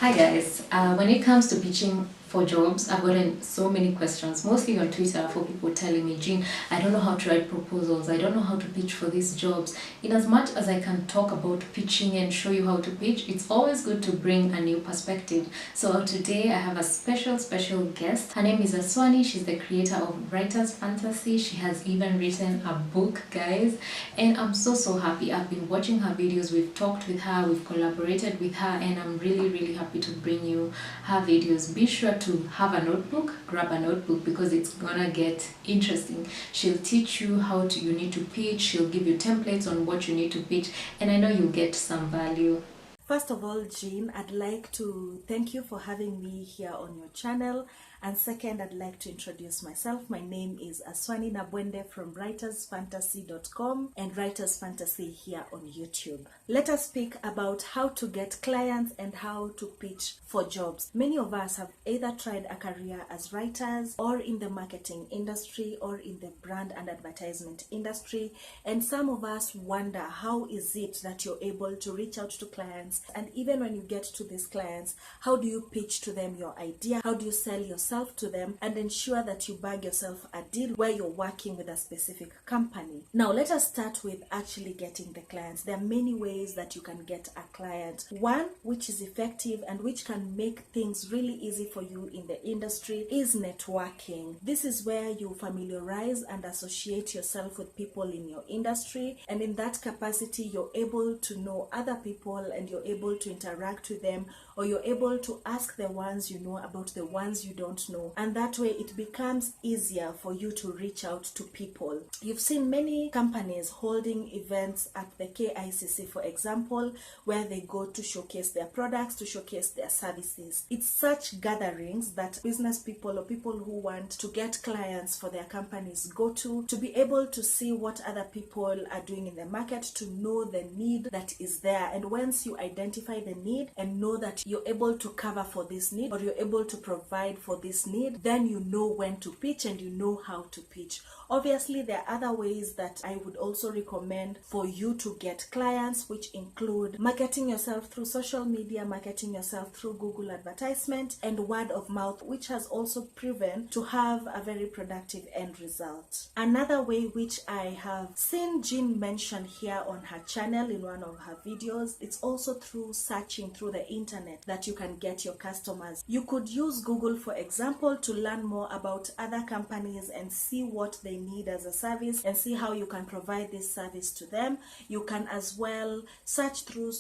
Hi guys, when it comes to pitching for jobs, I've gotten so many questions, mostly on Twitter, for people telling me, Jean, I don't know how to write proposals, I don't know how to pitch for these jobs. In as much as I can talk about pitching and show you how to pitch, it's always good to bring a new perspective. So today I have a special guest. Her name is Aswani. She's the creator of Writer's Fantasy. She has even written a book, guys, and I'm so happy. I've been watching her videos, we've talked with her, we've collaborated with her, and I'm really happy to bring you her videos. Be sure to have a notebook, grab a notebook, because it's gonna get interesting. She'll teach you how you need to pitch, she'll give you templates on what you need to pitch, and I know you'll get some value. First of all, Jean, I'd like to thank you for having me here on your channel. And second, I'd like to introduce myself. My name is Aswani Nabwende from writersfantasy.com and Writers Fantasy here on YouTube. Let us speak about how to get clients and how to pitch for jobs. Many of us have either tried a career as writers or in the marketing industry or in the brand and advertisement industry. And some of us wonder, how is it that you're able to reach out to clients? And even when you get to these clients, how do you pitch to them your idea? How do you sell yourself to them and ensure that you bag yourself a deal where you're working with a specific company? Now, let us start with actually getting the clients. There are many ways that you can get a client. One, which is effective and which can make things really easy for you in the industry, is networking. This is where you familiarize and associate yourself with people in your industry, and in that capacity, you're able to know other people and you're able to interact with them, or you're able to ask the ones you know about the ones you don't know, and that way it becomes easier for you to reach out to people. You've seen many companies holding events at the KICC, for example, where they go to showcase their products, to showcase their services. It's such gatherings that business people or people who want to get clients for their companies go to be able to see what other people are doing in the market, to know the need that is there. And once you identify the need and know that you're able to cover for this need, or you're able to provide for this need, then you know when to pitch and you know how to pitch. Obviously, there are other ways that I would also recommend for you to get clients, which include marketing yourself through social media, marketing yourself through Google advertisement, and word of mouth, which has also proven to have a very productive end result. Another way which I have seen Jean mention here on her channel in one of her videos, it's also through searching through the internet that you can get your customers. You could use Google, for example, to learn more about other companies and see what they need as a service and see how you can provide this service to them. You can as well search through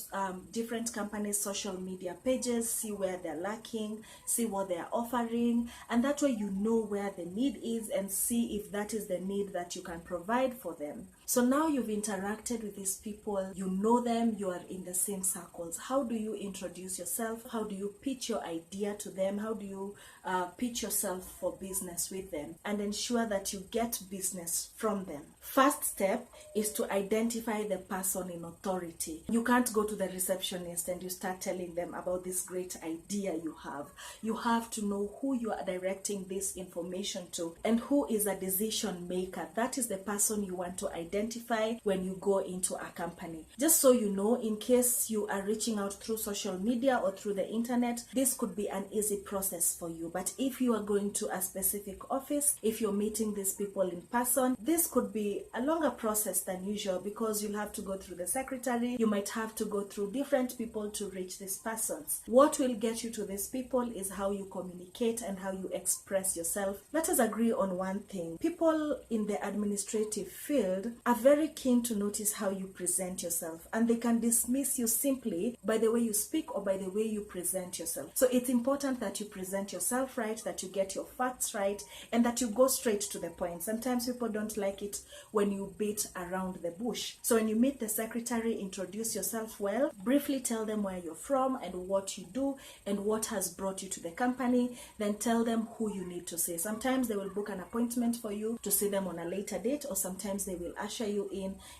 different companies' social media pages, see where they're lacking, see what they're offering, and that way you know where the need is and see if that is the need that you can provide for them. So now you've interacted with these people, you know them, you are in the same circles. How do you introduce yourself? How do you pitch your idea to them? How do you pitch yourself for business with them and ensure that you get business from them? First step is to identify the person in authority. You can't go to the receptionist and you start telling them about this great idea you have. You have to know who you are directing this information to and who is a decision maker. That is the person you want to identify when you go into a company. Just so you know, in case you are reaching out through social media or through the internet, this could be an easy process for you. But if you are going to a specific office, if you're meeting these people in person, this could be a longer process than usual, because you'll have to go through the secretary, you might have to go through different people to reach these persons. What will get you to these people is how you communicate and how you express yourself. Let us agree on one thing. People in the administrative field are very keen to notice how you present yourself, and they can dismiss you simply by the way you speak or by the way you present yourself. So it's important that you present yourself right, that you get your facts right, and that you go straight to the point. Sometimes people don't like it when you beat around the bush. So when you meet the secretary, introduce yourself well, briefly tell them where you're from and what you do and what has brought you to the company, then tell them who you need to see. Sometimes they will book an appointment for you to see them on a later date, or sometimes they will usher you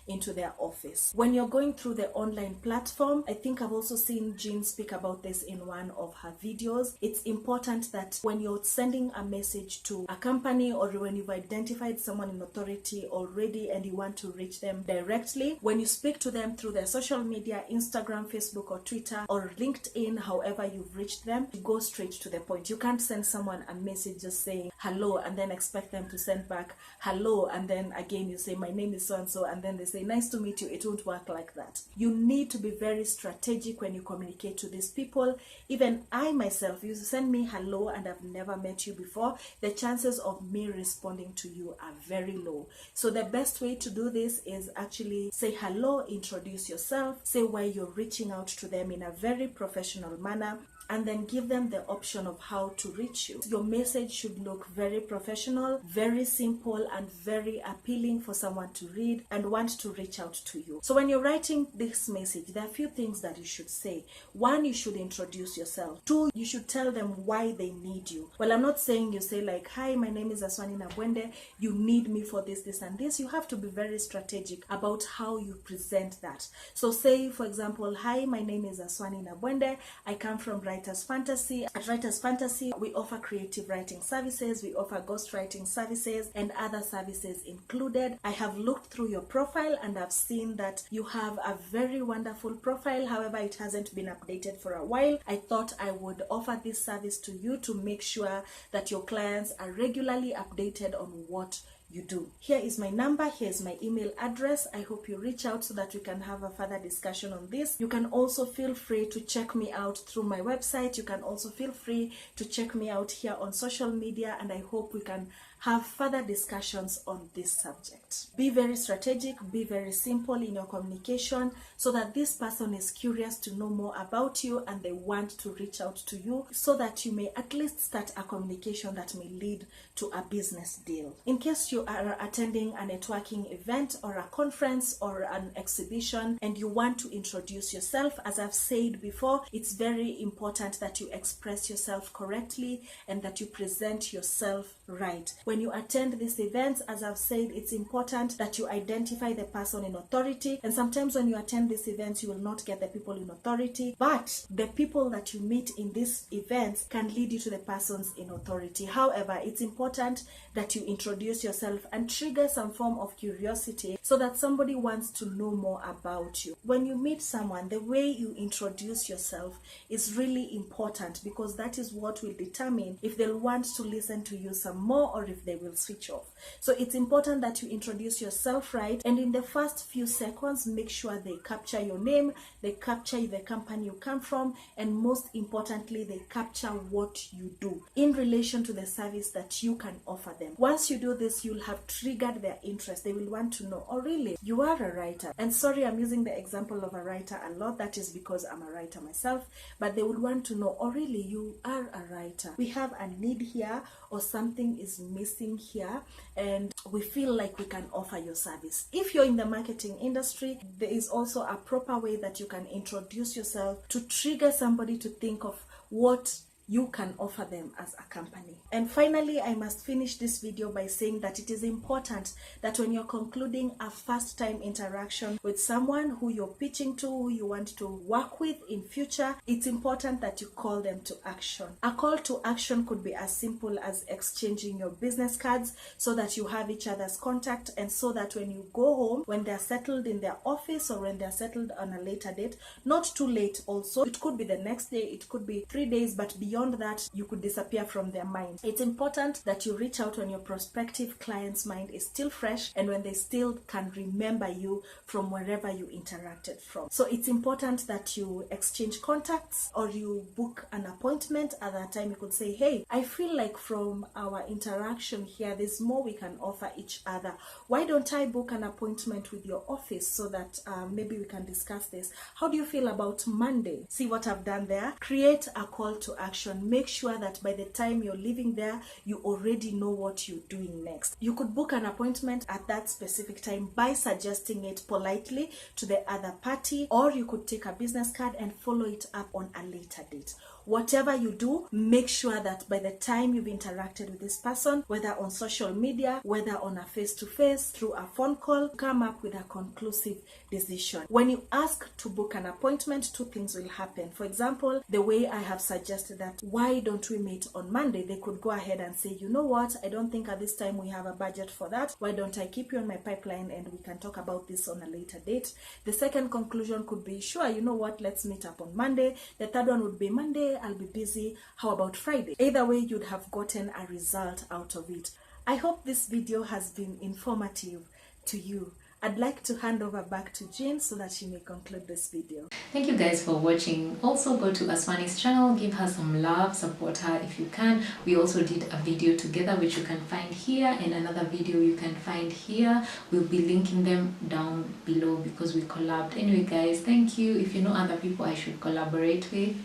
into their office. When you're going through the online platform, I think I've also seen Jean speak about this in one of her videos. It's important that when you're sending a message to a company, or when you've identified someone in authority already and you want to reach them directly, when you speak to them through their social media, Instagram, Facebook, or Twitter, or LinkedIn, however you've reached them, you go straight to the point. You can't send someone a message just saying hello and then expect them to send back hello, and then again you say my name is so and so, and then they say nice to meet you. It won't work like that. You need to be very strategic when you communicate to these people. Even I myself, you send me hello and I've never met you before, the chances of me responding to you are very low. So the best way to do this is actually say hello, introduce yourself, say why you're reaching out to them in a very professional manner, and then give them the option of how to reach you. Your message should look very professional, very simple, and very appealing for someone to read and want to reach out to you. So when you're writing this message, there are a few things that you should say. One, you should introduce yourself. Two, you should tell them why they need you. Well, I'm not saying you say like, hi, my name is Aswani Nabwende, you need me for this, this, and this. You have to be very strategic about how you present that. So say, for example, hi, my name is Aswani Nabwende, I come from Writers Fantasy. At Writers Fantasy, we offer creative writing services, we offer ghostwriting services, and other services included. I have looked through your profile and I've seen that you have a very wonderful profile. However, it hasn't been updated for a while. I thought I would offer this service to you to make sure that your clients are regularly updated on what you do. Here is my number, here's my email address. I hope you reach out so that we can have a further discussion on this. You can also feel free to check me out through my website. You can also feel free to check me out here on social media, and I hope we can have further discussions on this subject. Be very strategic, be very simple in your communication so that this person is curious to know more about you and they want to reach out to you so that you may at least start a communication that may lead to a business deal. In case you are attending a networking event or a conference or an exhibition and you want to introduce yourself, as I've said before, it's very important that you express yourself correctly and that you present yourself right. When you attend these events, as I've said, it's important that you identify the person in authority, and sometimes when you attend these events you will not get the people in authority, but the people that you meet in these events can lead you to the persons in authority. However, it's important that you introduce yourself and trigger some form of curiosity so that somebody wants to know more about you. When you meet someone, the way you introduce yourself is really important because that is what will determine if they'll want to listen to you some more or if they will switch off. So it's important that you introduce yourself right, and in the first few seconds make sure they capture your name, they capture the company you come from, and most importantly they capture what you do in relation to the service that you can offer them. Once you do this, you'll have triggered their interest. They will want to know, oh really, you are a writer. And sorry, I'm using the example of a writer a lot. That is because I'm a writer myself, but they would want to know, oh really, you are a writer. We have a need here, or something is missing here, and we feel like we can offer your service. If you're in the marketing industry, there is also a proper way that you can introduce yourself to trigger somebody to think of what you can offer them as a company. And finally, I must finish this video by saying that it is important that when you're concluding a first time interaction with someone who you're pitching to, who you want to work with in future, it's important that you call them to action. A call to action could be as simple as exchanging your business cards so that you have each other's contact, and so that when you go home, when they're settled in their office or when they're settled on a later date, not too late also, it could be the next day, it could be 3 days, but beyond that, you could disappear from their mind. It's important that you reach out when your prospective client's mind is still fresh and when they still can remember you from wherever you interacted from. So it's important that you exchange contacts or you book an appointment. At that time, you could say, hey, I feel like from our interaction here, there's more we can offer each other. Why don't I book an appointment with your office so that maybe we can discuss this? How do you feel about Monday? See what I've done there? Create a call to action. Make sure that by the time you're leaving there, you already know what you're doing next. You could book an appointment at that specific time by suggesting it politely to the other party, or you could take a business card and follow it up on a later date. whatever you do, make sure that by the time you've interacted with this person, whether on social media, whether on a face-to-face, through a phone call, come up with a conclusive decision. When you ask to book an appointment, two things will happen. For example, the way I have suggested that, why don't we meet on Monday? They could go ahead and say, you know what, I don't think at this time we have a budget for that. Why don't I keep you on my pipeline and we can talk about this on a later date? The second conclusion could be, sure, you know what, let's meet up on Monday. The third one would be, Monday, I'll be busy. How about Friday? Either way, you'd have gotten a result out of it. I hope this video has been informative to you. I'd like to hand over back to Jean so that she may conclude this video. Thank you guys for watching. Also go to Aswani's channel, give her some love, support her if you can. We also did a video together which you can find here, and another video you can find here. We'll be linking them down below because we collabed. Anyway guys, thank you. If you know other people I should collaborate with,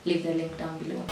leave the link down below.